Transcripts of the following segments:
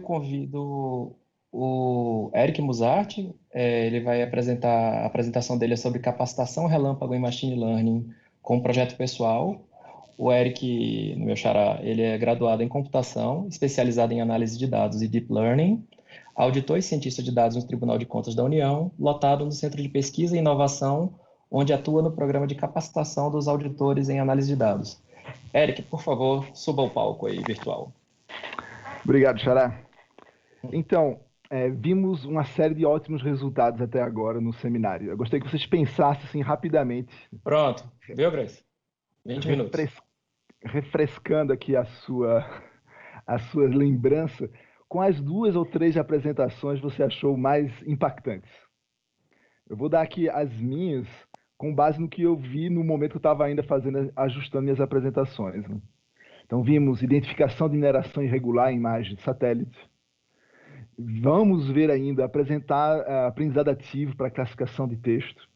convido o Eric Musarti. Ele vai apresentar, a apresentação dele é sobre capacitação relâmpago em Machine Learning com um projeto pessoal. O Eric, no meu xará, ele é graduado em computação, especializado em análise de dados e deep learning, auditor e cientista de dados no Tribunal de Contas da União, lotado no Centro de Pesquisa e Inovação, onde atua no programa de capacitação dos auditores em análise de dados. Eric, por favor, suba ao palco aí, virtual. Obrigado, Xará. Então, vimos uma série de ótimos resultados até agora no seminário. Eu gostaria que vocês pensassem assim, rapidamente, Pronto, viu, Grace? 20 minutos. refrescando aqui a sua lembrança, quais 2 ou 3 apresentações você achou mais impactantes? Eu vou dar aqui as minhas com base no que eu vi no momento que eu estava ainda ajustando minhas apresentações, né? Então, vimos identificação de mineração irregular em imagem de satélite. Vamos ver ainda apresentar aprendizado ativo para classificação de texto.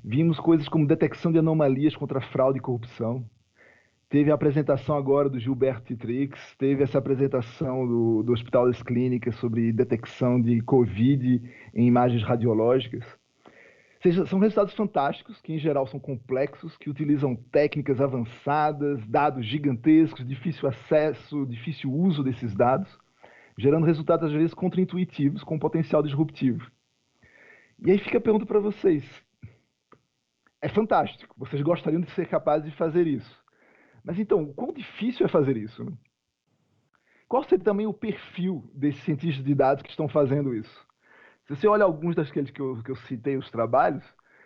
Vimos coisas como detecção de anomalias contra fraude e corrupção. Teve a apresentação agora do Gilberto Titrix, teve essa apresentação do Hospital das Clínicas sobre detecção de Covid em imagens radiológicas. Ou seja, são resultados fantásticos, que em geral são complexos, que utilizam técnicas avançadas, dados gigantescos, difícil acesso, difícil uso desses dados, gerando resultados às vezes contraintuitivos com potencial disruptivo. E aí fica a pergunta para vocês. É fantástico, vocês gostariam de ser capazes de fazer isso. Mas então, o quão difícil é fazer isso? Qual seria também o perfil desses cientistas de dados que estão fazendo isso? Se você olha alguns daqueles que eu citei, os trabalhos,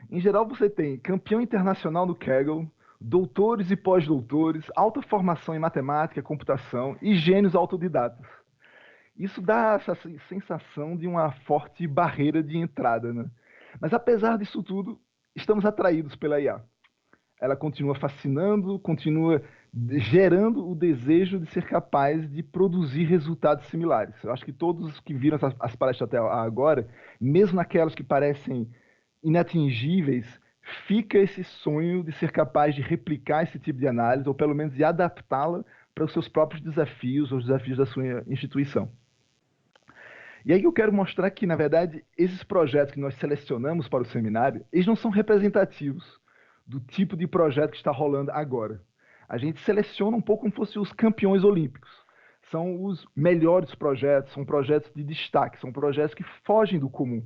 em geral você tem campeão internacional no Kaggle, doutores e pós-doutores, alta formação em matemática, computação e gênios autodidatas. Isso dá essa sensação de uma forte barreira de entrada, né? Mas apesar disso tudo, estamos atraídos pela IA. Ela continua fascinando, continua gerando o desejo de ser capaz de produzir resultados similares. Eu acho que todos que viram as palestras até agora, mesmo naquelas que parecem inatingíveis, fica esse sonho de ser capaz de replicar esse tipo de análise, ou pelo menos de adaptá-la para os seus próprios desafios, ou os desafios da sua instituição. E aí eu quero mostrar que, na verdade, esses projetos que nós selecionamos para o seminário, eles não são representativos do tipo de projeto que está rolando agora. A gente seleciona um pouco como se fossem os campeões olímpicos. São os melhores projetos, são projetos de destaque, são projetos que fogem do comum.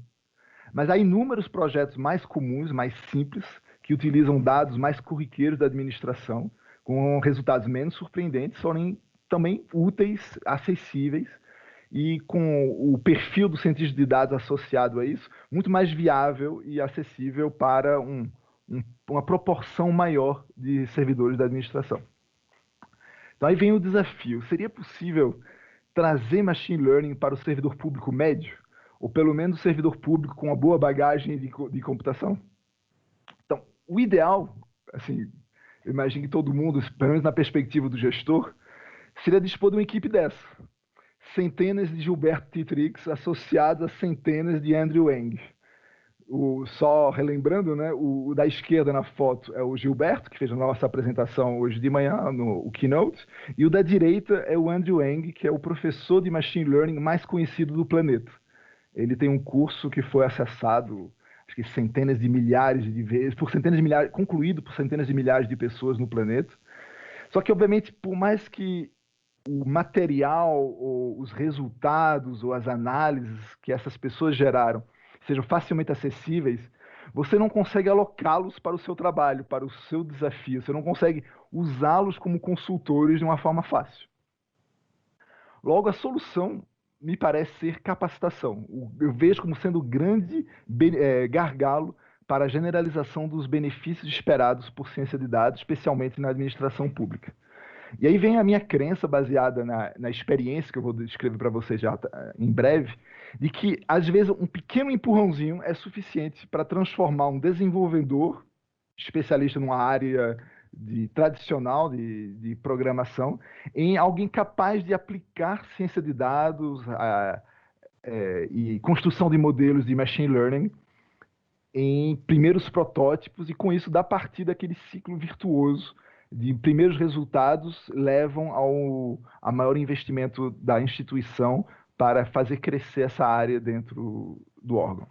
Mas há inúmeros projetos mais comuns, mais simples, que utilizam dados mais corriqueiros da administração, com resultados menos surpreendentes, porém também úteis, acessíveis, e com o perfil do cientista de dados associado a isso, muito mais viável e acessível para uma proporção maior de servidores da administração. Então aí vem o desafio. Seria possível trazer machine learning para o servidor público médio? Ou pelo menos o servidor público com uma boa bagagem de computação? Então, o ideal, assim, eu imagino que todo mundo, pelo menos na perspectiva do gestor, seria dispor de uma equipe dessa. Centenas de Gilberto Titrix associados a centenas de Andrew Ng. Só relembrando, né, o da esquerda na foto é o Gilberto, que fez a nossa apresentação hoje de manhã, o Keynote, e o da direita é o Andrew Ng, que é o professor de Machine Learning mais conhecido do planeta. Ele tem um curso que foi acessado, acho que centenas de milhares de vezes, concluído por centenas de milhares de pessoas no planeta. Só que, obviamente, por mais que o material, ou os resultados, ou as análises que essas pessoas geraram sejam facilmente acessíveis, você não consegue alocá-los para o seu trabalho, para o seu desafio. Você não consegue usá-los como consultores de uma forma fácil. Logo, a solução me parece ser capacitação. Eu vejo como sendo o grande gargalo para a generalização dos benefícios esperados por ciência de dados, especialmente na administração pública. E aí vem a minha crença, baseada na experiência que eu vou descrever para vocês já em breve, de que, às vezes, um pequeno empurrãozinho é suficiente para transformar um desenvolvedor, especialista numa área tradicional de programação, em alguém capaz de aplicar ciência de dados e construção de modelos de machine learning em primeiros protótipos, e com isso dar partida daquele ciclo virtuoso de primeiros resultados levam a maior investimento da instituição para fazer crescer essa área dentro do órgão.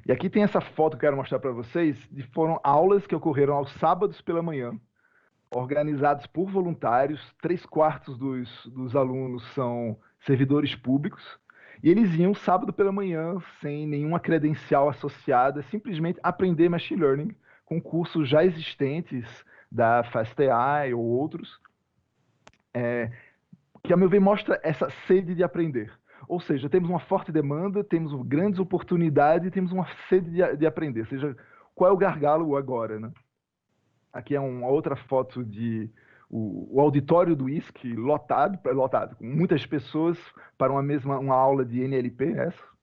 E aqui tem essa foto que eu quero mostrar para vocês, foram aulas que ocorreram aos sábados pela manhã, organizados por voluntários. 3/4 dos alunos são servidores públicos, e eles iam sábado pela manhã, sem nenhuma credencial associada, simplesmente aprender Machine Learning com cursos já existentes da FastAI ou outros, que, a meu ver, mostra essa sede de aprender. Ou seja, temos uma forte demanda, temos grandes oportunidades e temos uma sede de aprender. Ou seja, qual é o gargalo agora, né? Aqui é uma outra foto de o auditório do ISC lotado, com muitas pessoas para uma aula de NLP, essa.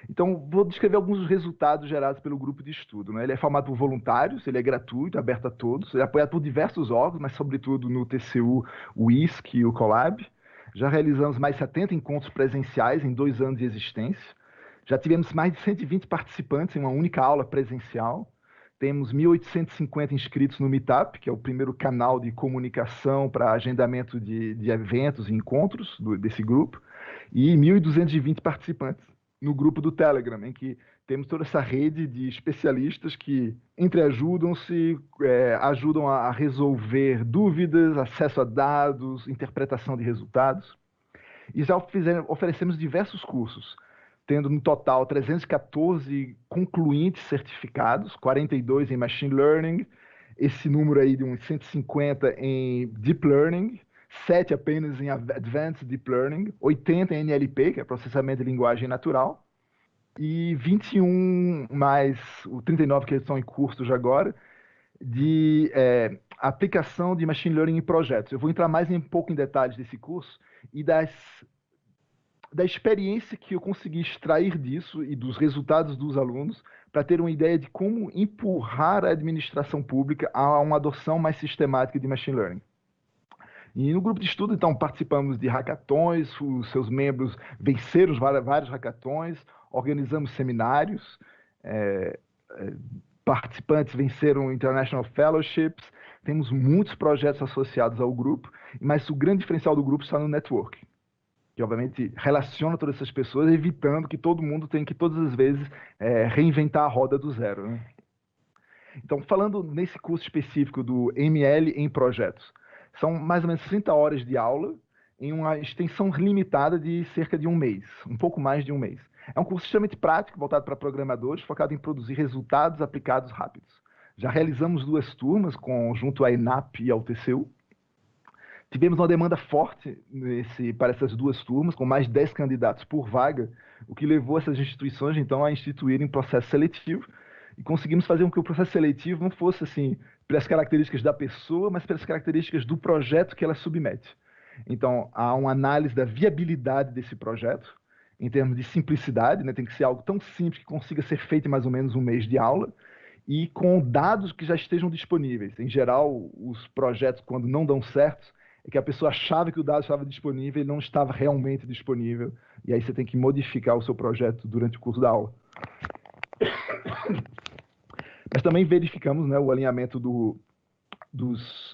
Então, vou descrever alguns dos resultados gerados pelo grupo de estudo, né? Ele é formado por voluntários, ele é gratuito, aberto a todos, ele é apoiado por diversos órgãos, mas sobretudo no TCU, o ISC e o Colab. Já realizamos mais 70 encontros presenciais em 2 anos de existência. Já tivemos mais de 120 participantes em uma única aula presencial. Temos 1.850 inscritos no Meetup, que é o primeiro canal de comunicação para agendamento de eventos e encontros desse grupo. E 1.220 participantes no grupo do Telegram, em que temos toda essa rede de especialistas que entreajudam-se, ajudam a resolver dúvidas, acesso a dados, interpretação de resultados. E já oferecemos diversos cursos, tendo no total 314 concluintes certificados, 42 em Machine Learning, esse número aí de uns 150 em Deep Learning, 7 apenas em Advanced Deep Learning, 80 em NLP, que é processamento de linguagem natural, e 21 mais o 39 que estão em cursos agora, de aplicação de Machine Learning em projetos. Eu vou entrar mais um pouco em detalhes desse curso e da experiência que eu consegui extrair disso e dos resultados dos alunos para ter uma ideia de como empurrar a administração pública a uma adoção mais sistemática de Machine Learning. E no grupo de estudo, então, participamos de hackathons, os seus membros venceram vários hackathons, organizamos seminários, participantes venceram International Fellowships, temos muitos projetos associados ao grupo, mas o grande diferencial do grupo está no networking, que obviamente relaciona todas essas pessoas, evitando que todo mundo tenha que todas as vezes reinventar a roda do zero, né? Então, falando nesse curso específico do ML em projetos, são mais ou menos 60 horas de aula em uma extensão limitada de cerca de um mês, um pouco mais de um mês. É um curso extremamente prático, voltado para programadores, focado em produzir resultados aplicados rápidos. Já realizamos 2 turmas junto à ENAP e ao TCU. Tivemos uma demanda forte para essas 2 turmas, com mais de 10 candidatos por vaga, o que levou essas instituições, então, a instituírem processo seletivo, e conseguimos fazer com que o processo seletivo não fosse assim pelas características da pessoa, mas pelas características do projeto que ela submete. Então, há uma análise da viabilidade desse projeto, em termos de simplicidade, né? Tem que ser algo tão simples que consiga ser feito em mais ou menos um mês de aula, e com dados que já estejam disponíveis. Em geral, os projetos, quando não dão certo, é que a pessoa achava que o dado estava disponível e não estava realmente disponível, e aí você tem que modificar o seu projeto durante o curso da aula. Mas também verificamos, né, o alinhamento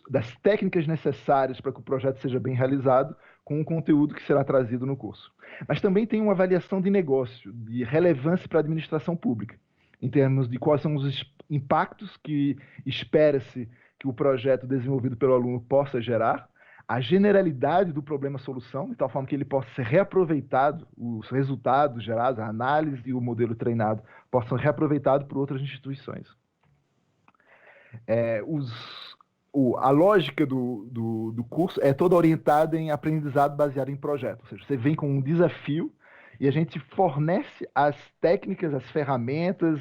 das técnicas necessárias para que o projeto seja bem realizado com o conteúdo que será trazido no curso. Mas também tem uma avaliação de negócio, de relevância para a administração pública, em termos de quais são os impactos que espera-se que o projeto desenvolvido pelo aluno possa gerar, a generalidade do problema-solução, de tal forma que ele possa ser reaproveitado, os resultados gerados, a análise e o modelo treinado possam ser reaproveitados por outras instituições. A lógica do curso é toda orientada em aprendizado baseado em projeto. Ou seja, você vem com um desafio e a gente fornece as técnicas, as ferramentas,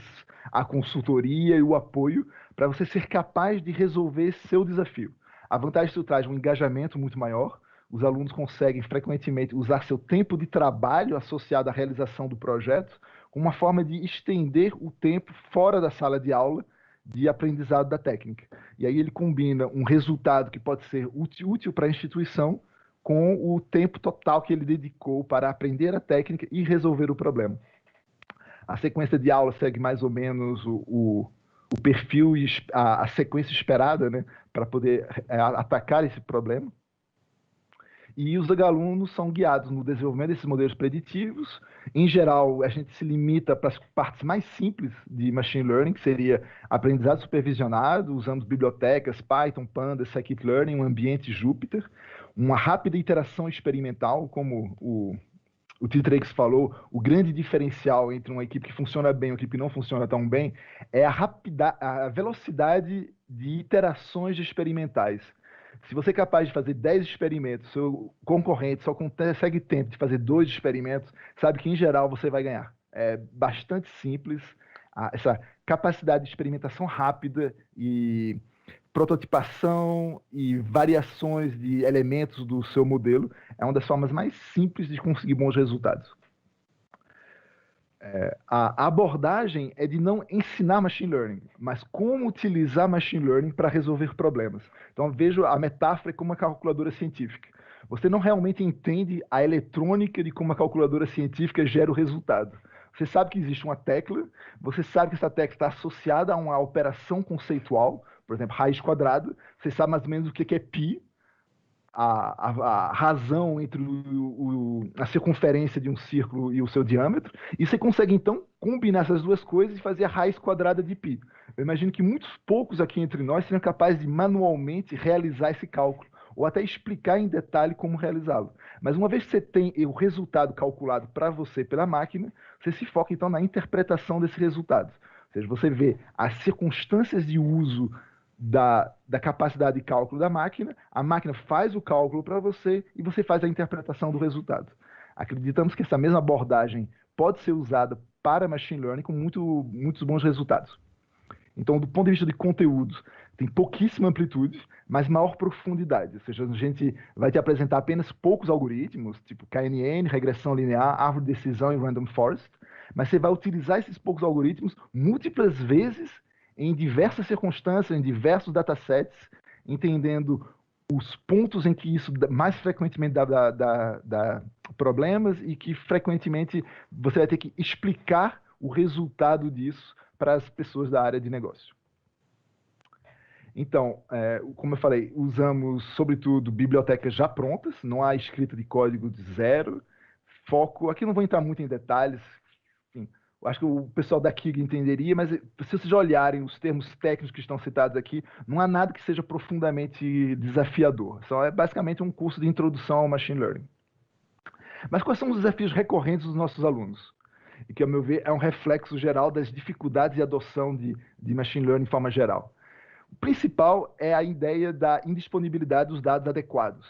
a consultoria e o apoio para você ser capaz de resolver seu desafio. A vantagem disso traz um engajamento muito maior. Os alunos conseguem frequentemente usar seu tempo de trabalho associado à realização do projeto como uma forma de estender o tempo fora da sala de aula de aprendizado da técnica. E aí ele combina um resultado que pode ser útil para a instituição com o tempo total que ele dedicou para aprender a técnica e resolver o problema. A sequência de aula segue mais ou menos o perfil e a sequência esperada, né, para poder atacar esse problema. E os alunos são guiados no desenvolvimento desses modelos preditivos. Em geral, a gente se limita para as partes mais simples de machine learning, que seria aprendizado supervisionado, usando bibliotecas Python, Pandas, Scikit-learn, um ambiente Jupyter, uma rápida iteração experimental, como o Titrex falou, o grande diferencial entre uma equipe que funciona bem e uma equipe que não funciona tão bem é a velocidade de iterações experimentais. Se você é capaz de fazer 10 experimentos, seu concorrente só consegue tempo de fazer 2 experimentos, sabe que em geral você vai ganhar. É bastante simples, essa capacidade de experimentação rápida e prototipação e variações de elementos do seu modelo é uma das formas mais simples de conseguir bons resultados. A abordagem é de não ensinar machine learning, mas como utilizar machine learning para resolver problemas. Então, vejo a metáfora como uma calculadora científica. Você não realmente entende a eletrônica de como a calculadora científica gera o resultado. Você sabe que existe uma tecla, você sabe que essa tecla está associada a uma operação conceitual, por exemplo, raiz quadrada, você sabe mais ou menos o que é π, a razão entre a circunferência de um círculo e o seu diâmetro, e você consegue, então, combinar essas duas coisas e fazer a raiz quadrada de π. Eu imagino que muitos poucos aqui entre nós seriam capazes de manualmente realizar esse cálculo, ou até explicar em detalhe como realizá-lo. Mas uma vez que você tem o resultado calculado para você pela máquina, você se foca, então, na interpretação desse resultado. Ou seja, você vê as circunstâncias de uso da capacidade de cálculo da máquina, a máquina faz o cálculo para você e você faz a interpretação do resultado. Acreditamos que essa mesma abordagem pode ser usada para machine learning com muitos bons resultados. Então, do ponto de vista de conteúdos, tem pouquíssima amplitude, mas maior profundidade. Ou seja, a gente vai te apresentar apenas poucos algoritmos, tipo KNN, regressão linear, árvore de decisão e random forest, mas você vai utilizar esses poucos algoritmos múltiplas vezes em diversas circunstâncias, em diversos datasets, entendendo os pontos em que isso mais frequentemente dá problemas e que frequentemente você vai ter que explicar o resultado disso para as pessoas da área de negócio. Então, como eu falei, usamos, sobretudo, bibliotecas já prontas, não há escrita de código de zero. Foco, aqui não vou entrar muito em detalhes, enfim, acho que o pessoal daqui entenderia, mas se vocês olharem os termos técnicos que estão citados aqui, não há nada que seja profundamente desafiador. Só é basicamente um curso de introdução ao machine learning. Mas quais são os desafios recorrentes dos nossos alunos? E que, ao meu ver, é um reflexo geral das dificuldades de adoção de machine learning de forma geral. O principal é a ideia da indisponibilidade dos dados adequados.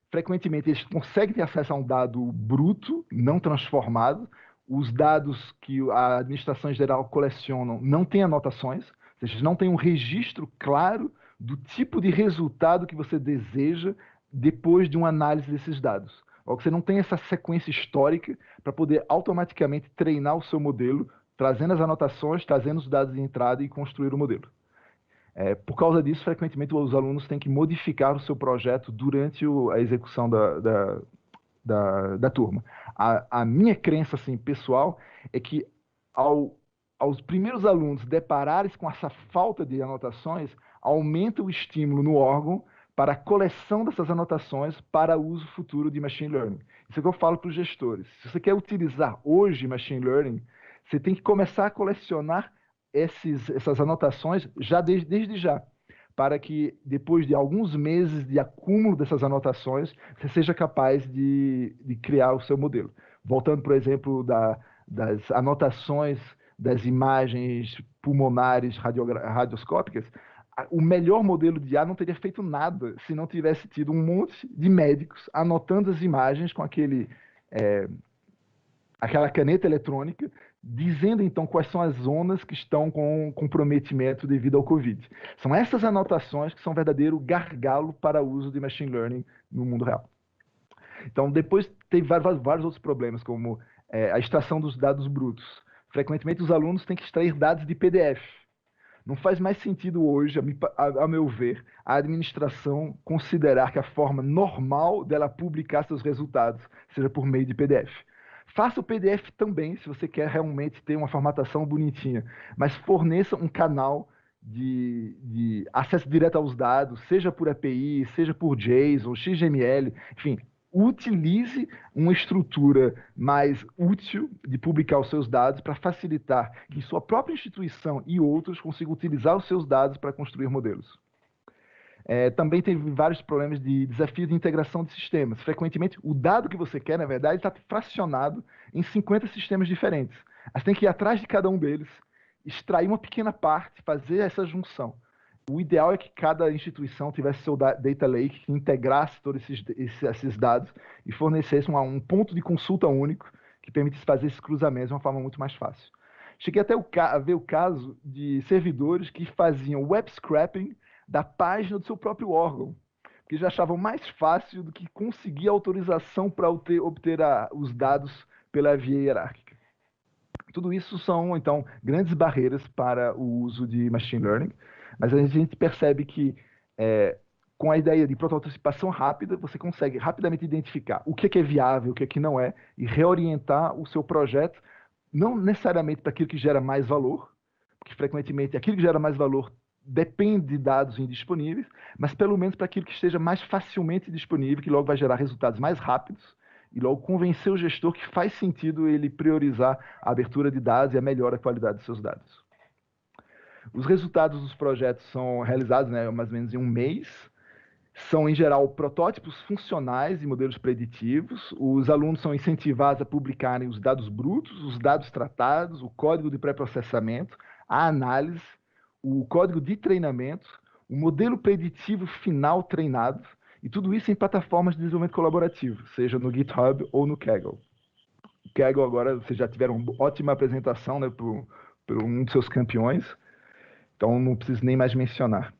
Frequentemente, eles conseguem ter acesso a um dado bruto, não transformado. Os dados que a administração em geral colecionam não têm anotações, ou seja, não tem um registro claro do tipo de resultado que você deseja depois de uma análise desses dados. Ou que você não tem essa sequência histórica para poder automaticamente treinar o seu modelo, trazendo as anotações, trazendo os dados de entrada e construir o modelo. Por causa disso, frequentemente os alunos têm que modificar o seu projeto durante a execução da turma. A minha crença assim, pessoal é que aos primeiros alunos depararem-se com essa falta de anotações, aumenta o estímulo no órgão para a coleção dessas anotações para uso futuro de machine learning. Isso é o que eu falo para os gestores. Se você quer utilizar hoje machine learning, você tem que começar a colecionar essas anotações já desde já, para que depois de alguns meses de acúmulo dessas anotações, você seja capaz de criar o seu modelo. Voltando, por exemplo, das anotações das imagens pulmonares radioscópicas, o melhor modelo de IA não teria feito nada se não tivesse tido um monte de médicos anotando as imagens com aquela caneta eletrônica, dizendo então quais são as zonas que estão com comprometimento devido ao Covid. São essas anotações que são um verdadeiro gargalo para o uso de machine learning no mundo real. Então, depois teve vários outros problemas, como a extração dos dados brutos. Frequentemente, os alunos têm que extrair dados de PDF. Não faz mais sentido hoje, a meu ver, a administração considerar que a forma normal dela publicar seus resultados seja por meio de PDF. Faça o PDF também, se você quer realmente ter uma formatação bonitinha, mas forneça um canal de acesso direto aos dados, seja por API, seja por JSON, XML, enfim, utilize uma estrutura mais útil de publicar os seus dados para facilitar que sua própria instituição e outros consigam utilizar os seus dados para construir modelos. Também teve vários problemas de desafio de integração de sistemas. Frequentemente, o dado que você quer, na verdade, está fracionado em 50 sistemas diferentes. Você tem que ir atrás de cada um deles, extrair uma pequena parte, fazer essa junção. O ideal é que cada instituição tivesse seu data lake, que integrasse todos esses dados e fornecesse um ponto de consulta único que permitisse fazer esses cruzamentos de uma forma muito mais fácil. Cheguei até a ver o caso de servidores que faziam web scraping da página do seu próprio órgão, porque já achavam mais fácil do que conseguir autorização para obter os dados pela via hierárquica. Tudo isso são, então, grandes barreiras para o uso de machine learning, mas a gente percebe que com a ideia de prototipação rápida, você consegue rapidamente identificar o que é viável, o que não é, e reorientar o seu projeto, não necessariamente para aquilo que gera mais valor, porque frequentemente aquilo que gera mais valor depende de dados indisponíveis, mas pelo menos para aquilo que esteja mais facilmente disponível, que logo vai gerar resultados mais rápidos, e logo convencer o gestor que faz sentido ele priorizar a abertura de dados e a melhora da qualidade dos seus dados. Os resultados dos projetos são realizados mais ou menos em um mês, são, em geral, protótipos funcionais e modelos preditivos. Os alunos são incentivados a publicarem os dados brutos, os dados tratados, o código de pré-processamento, a análise, o código de treinamento, o modelo preditivo final treinado, e tudo isso em plataformas de desenvolvimento colaborativo, seja no GitHub ou no Kaggle. O Kaggle agora, vocês já tiveram uma ótima apresentação, né, por um dos seus campeões, então não preciso nem mais mencionar.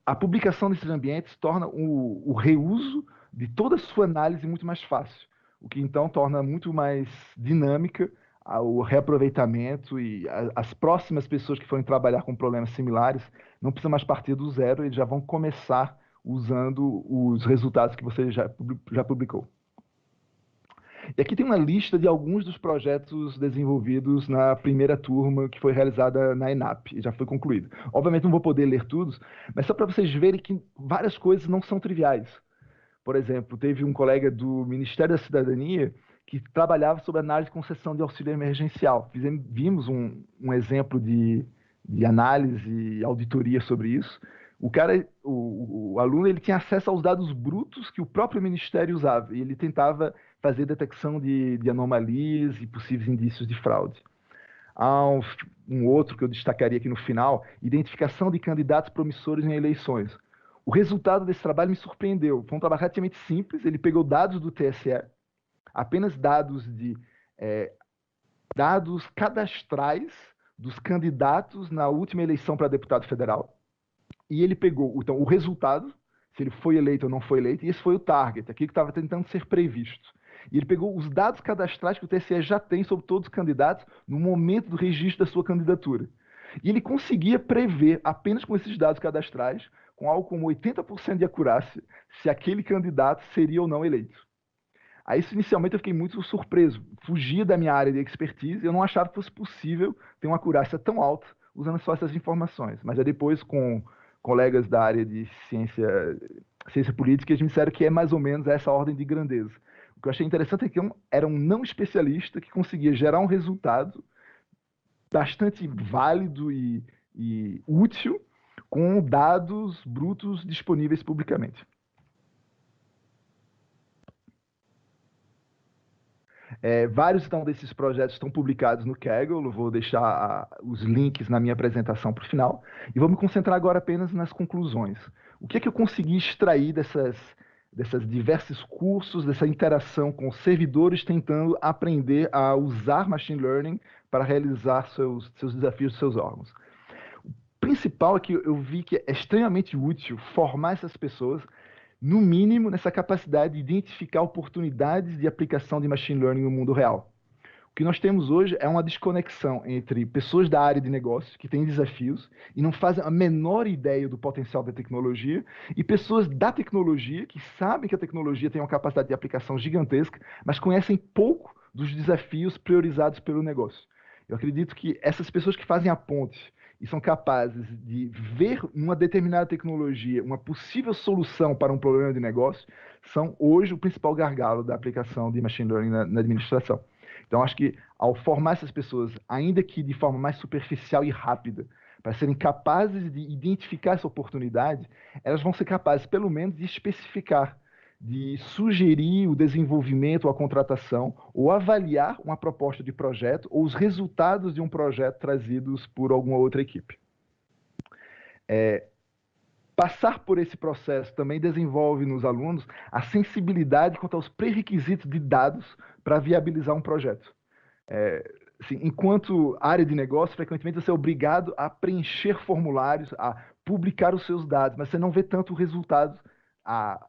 A publicação desses ambientes torna o reuso de toda a sua análise muito mais fácil, o que então torna muito mais dinâmica o reaproveitamento, e as próximas pessoas que forem trabalhar com problemas similares não precisam mais partir do zero, eles já vão começar usando os resultados que você já publicou. E aqui tem uma lista de alguns dos projetos desenvolvidos na primeira turma que foi realizada na ENAP, e já foi concluído. Obviamente não vou poder ler todos, mas só para vocês verem que várias coisas não são triviais. Por exemplo, teve um colega do Ministério da Cidadania que trabalhava sobre análise de concessão de auxílio emergencial. Vimos um exemplo de análise e auditoria sobre isso. O aluno, ele tinha acesso aos dados brutos que o próprio Ministério usava, e ele tentava fazer detecção de anomalias e possíveis indícios de fraude. Há um outro que eu destacaria aqui no final, identificação de candidatos promissores em eleições. O resultado desse trabalho me surpreendeu. Foi um trabalho relativamente simples, ele pegou dados do TSE, apenas dados cadastrais dos candidatos na última eleição para deputado federal, e ele pegou então, o resultado, se ele foi eleito ou não foi eleito, e esse foi o target, aquilo que estava tentando ser previsto. E ele pegou os dados cadastrais que o TSE já tem sobre todos os candidatos no momento do registro da sua candidatura. E ele conseguia prever, apenas com esses dados cadastrais, com algo como 80% de acurácia, se aquele candidato seria ou não eleito. Aí, inicialmente, eu fiquei muito surpreso. Fugia da minha área de expertise, eu não achava que fosse possível ter uma acurácia tão alta usando só essas informações. Mas aí depois, com colegas da área de ciência política, eles me disseram que é mais ou menos essa ordem de grandeza. O que eu achei interessante é que era um não especialista que conseguia gerar um resultado bastante válido e útil com dados brutos disponíveis publicamente. Vários então, desses projetos estão publicados no Kaggle, eu vou deixar os links na minha apresentação para o final, e vou me concentrar agora apenas nas conclusões. O que é que eu consegui extrair desses diversos cursos, dessa interação com servidores tentando aprender a usar machine learning para realizar seus desafios, seus órgãos? O principal é que eu vi que é extremamente útil formar essas pessoas, no mínimo, nessa capacidade de identificar oportunidades de aplicação de machine learning no mundo real. O que nós temos hoje é uma desconexão entre pessoas da área de negócios que têm desafios e não fazem a menor ideia do potencial da tecnologia, e pessoas da tecnologia que sabem que a tecnologia tem uma capacidade de aplicação gigantesca, mas conhecem pouco dos desafios priorizados pelo negócio. Eu acredito que essas pessoas que fazem a ponte e são capazes de ver numa determinada tecnologia uma possível solução para um problema de negócio, são hoje o principal gargalo da aplicação de machine learning na administração. Então, acho que ao formar essas pessoas, ainda que de forma mais superficial e rápida, para serem capazes de identificar essa oportunidade, elas vão ser capazes, pelo menos, de especificar, de sugerir o desenvolvimento ou a contratação, ou avaliar uma proposta de projeto ou os resultados de um projeto trazidos por alguma outra equipe. Passar por esse processo também desenvolve nos alunos a sensibilidade quanto aos pré-requisitos de dados para viabilizar um projeto. Assim, enquanto área de negócio, frequentemente você é obrigado a preencher formulários, a publicar os seus dados, mas você não vê tanto o resultado, a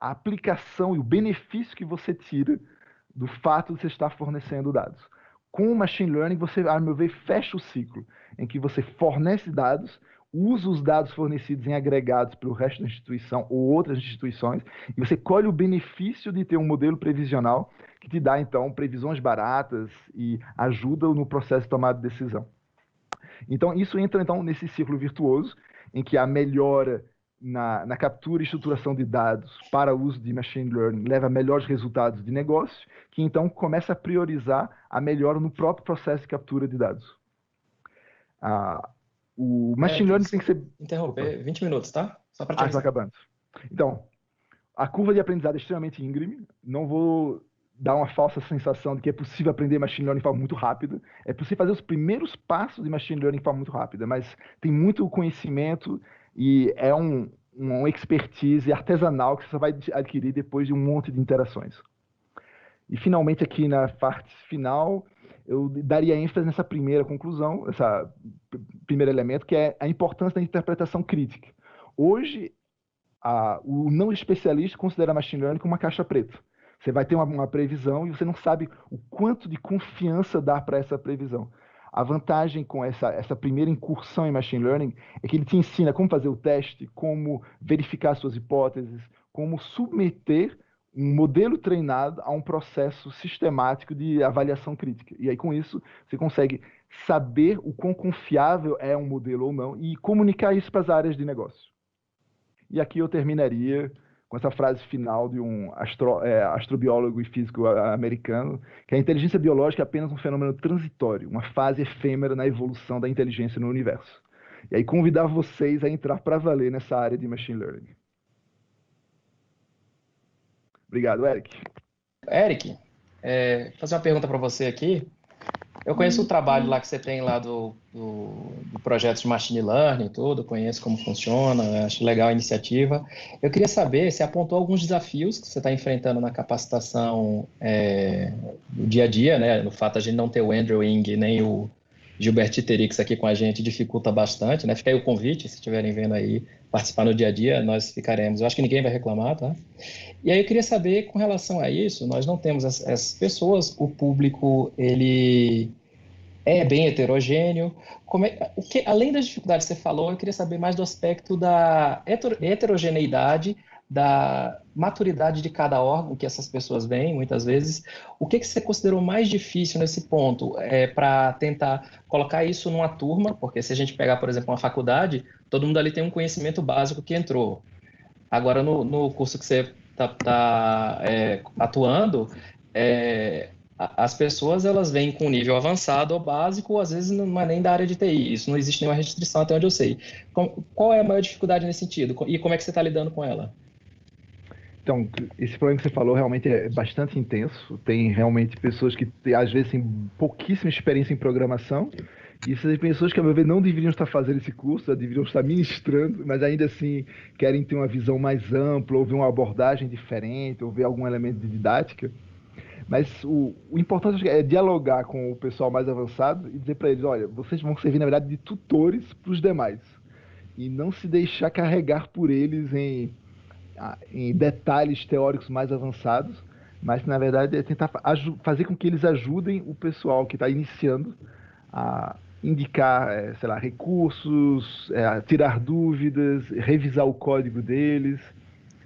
aplicação e o benefício que você tira do fato de você estar fornecendo dados. Com o machine learning, você, a meu ver, fecha o ciclo, em que você fornece dados, usa os dados fornecidos em agregados pelo resto da instituição ou outras instituições, e você colhe o benefício de ter um modelo previsional que te dá, então, previsões baratas e ajuda no processo de tomada de decisão. Então, isso entra, então, nesse ciclo virtuoso, em que a melhora na captura e estruturação de dados para uso de machine learning leva a melhores resultados de negócio, que, então, começa a priorizar a melhora no próprio processo de captura de dados. O machine learning tem que ser... Interromper, 20 minutos, tá? Só para te está acabando. Então, a curva de aprendizado é extremamente íngreme. Não vou dar uma falsa sensação de que é possível aprender machine learning de forma muito rápida. É possível fazer os primeiros passos de machine learning de forma muito rápida, mas tem muito conhecimento e é uma expertise artesanal que você vai adquirir depois de um monte de interações. E, finalmente, aqui na parte final, eu daria ênfase nessa primeira conclusão, esse primeiro elemento, que é a importância da interpretação crítica. Hoje, o não especialista considera machine learning como uma caixa preta. Você vai ter uma previsão e você não sabe o quanto de confiança dar para essa previsão. A vantagem com essa primeira incursão em machine learning é que ele te ensina como fazer o teste, como verificar suas hipóteses, como submeter um modelo treinado a um processo sistemático de avaliação crítica. E aí, com isso, você consegue saber o quão confiável é um modelo ou não e comunicar isso para as áreas de negócio. E aqui eu terminaria com essa frase final de um astrobiólogo e físico americano, que a inteligência biológica é apenas um fenômeno transitório, uma fase efêmera na evolução da inteligência no universo. E aí convidar vocês a entrar para valer nessa área de machine learning. Obrigado, Eric. Eric, fazer uma pergunta para você aqui. Eu conheço o trabalho lá que você tem lá do projeto de Machine Learning, tudo, conheço como funciona, acho legal a iniciativa. Eu queria saber se apontou alguns desafios que você está enfrentando na capacitação do dia a dia, né? No fato de a gente não ter o Andrew Ng nem o Gilberto Iterix aqui com a gente dificulta bastante, né? Fica aí o convite, se estiverem vendo aí, participar no dia a dia, nós ficaremos. Eu acho que ninguém vai reclamar, tá? E aí eu queria saber, com relação a isso, nós não temos as pessoas, o público, ele é bem heterogêneo. Além das dificuldades que você falou, eu queria saber mais do aspecto da heterogeneidade, da maturidade de cada órgão que essas pessoas vêm, muitas vezes. O que você considerou mais difícil nesse ponto para tentar colocar isso numa turma? Porque se a gente pegar, por exemplo, uma faculdade, todo mundo ali tem um conhecimento básico que entrou. Agora, no curso que você está atuando, as pessoas elas vêm com nível avançado ou básico, ou às vezes não é nem da área de TI. Isso não existe nenhuma restrição até onde eu sei. Qual é a maior dificuldade nesse sentido? E como é que você está lidando com ela? Então, esse problema que você falou realmente é bastante intenso. Tem realmente pessoas que, às vezes, têm pouquíssima experiência em programação. E essas pessoas que, a meu ver, não deveriam estar fazendo esse curso, deveriam estar ministrando, mas ainda assim querem ter uma visão mais ampla, ou ver uma abordagem diferente, ou ver algum elemento de didática. Mas o importante é dialogar com o pessoal mais avançado e dizer para eles, olha, vocês vão servir, na verdade, de tutores para os demais. E não se deixar carregar por eles em detalhes teóricos mais avançados, mas, na verdade, é tentar fazer com que eles ajudem o pessoal que está iniciando a indicar, sei lá, recursos, tirar dúvidas, revisar o código deles.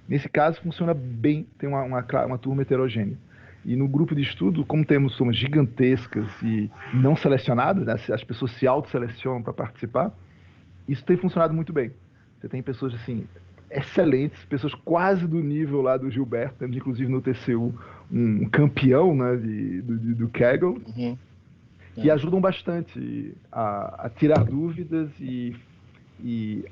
Nesse caso, funciona bem, tem uma turma heterogênea. E no grupo de estudo, como temos turmas gigantescas e não selecionadas, né, as pessoas se auto-selecionam para participar, Isso tem funcionado muito bem. Você tem pessoas assim excelentes, pessoas quase do nível lá do Gilberto, temos inclusive no TCU um campeão, né, do Kaggle, Uhum. que É. ajudam bastante a tirar dúvidas e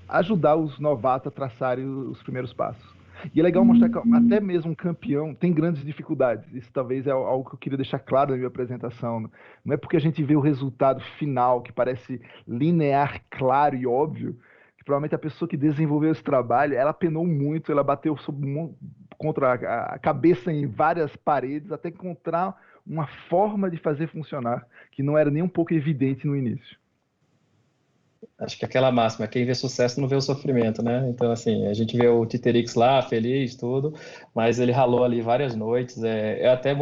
ajudar os novatos a traçarem os primeiros passos. E é legal mostrar que até mesmo um campeão tem grandes dificuldades. Isso talvez é algo que eu queria deixar claro na minha apresentação. Não é porque a gente vê o resultado final, que parece linear, claro e óbvio, que provavelmente a pessoa que desenvolveu esse trabalho, ela penou muito, ela bateu contra a cabeça em várias paredes até encontrar uma forma de fazer funcionar que não era nem um pouco evidente no início. Acho que aquela máxima, quem vê sucesso não vê o sofrimento, né? Então, assim, a gente vê o Titerix lá, feliz, tudo, mas ele ralou ali várias noites. Eu até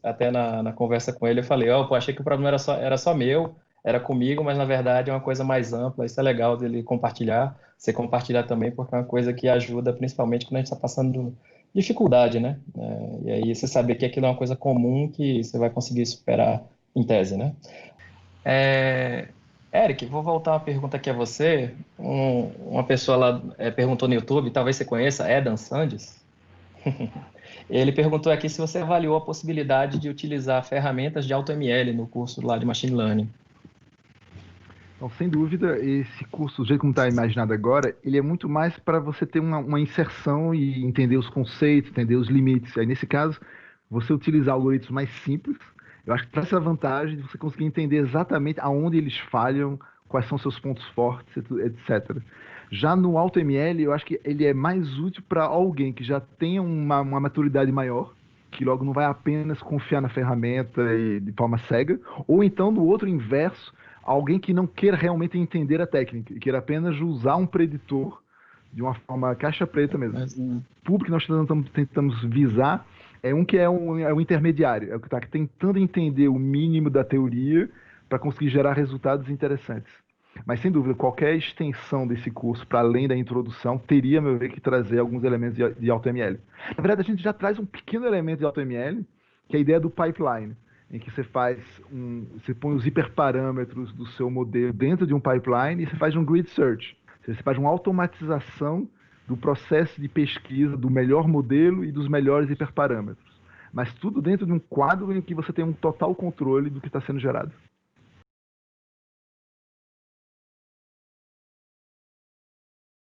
até na conversa com ele, eu falei, pô, achei que o problema era só meu, era comigo, mas na verdade é uma coisa mais ampla, isso é legal dele compartilhar, você compartilhar também, porque é uma coisa que ajuda, principalmente quando a gente está passando dificuldade, né? E aí você saber que aquilo é uma coisa comum que você vai conseguir superar em tese, né? É, Eric, vou voltar uma pergunta aqui a você. Uma pessoa lá perguntou no YouTube, talvez você conheça, Edan Sandes. Ele perguntou aqui se você avaliou a possibilidade de utilizar ferramentas de AutoML no curso lá de Machine Learning. Então, sem dúvida, esse curso, do jeito como está imaginado agora, ele é muito mais para você ter uma inserção e entender os conceitos, entender os limites. Aí, nesse caso, você utilizar algoritmos mais simples, eu acho que traz essa vantagem de você conseguir entender exatamente aonde eles falham, quais são seus pontos fortes, etc. Já no AutoML, eu acho que ele é mais útil para alguém que já tenha uma maturidade maior, que logo não vai apenas confiar na ferramenta e de forma cega, ou então, no outro inverso, alguém que não queira realmente entender a técnica e queira apenas usar um preditor de uma forma caixa preta mesmo. Mas, O público que nós tentamos visar é um que é um intermediário, é o que está tentando entender o mínimo da teoria para conseguir gerar resultados interessantes. Mas, sem dúvida, qualquer extensão desse curso, para além da introdução, teria, meu ver, que trazer alguns elementos de AutoML. Na verdade, a gente já traz um pequeno elemento de AutoML, que é a ideia do pipeline, em que você põe os hiperparâmetros do seu modelo dentro de um pipeline e você faz um grid search. Você faz uma automatização do processo de pesquisa do melhor modelo e dos melhores hiperparâmetros. Mas tudo dentro de um quadro em que você tem um total controle do que está sendo gerado.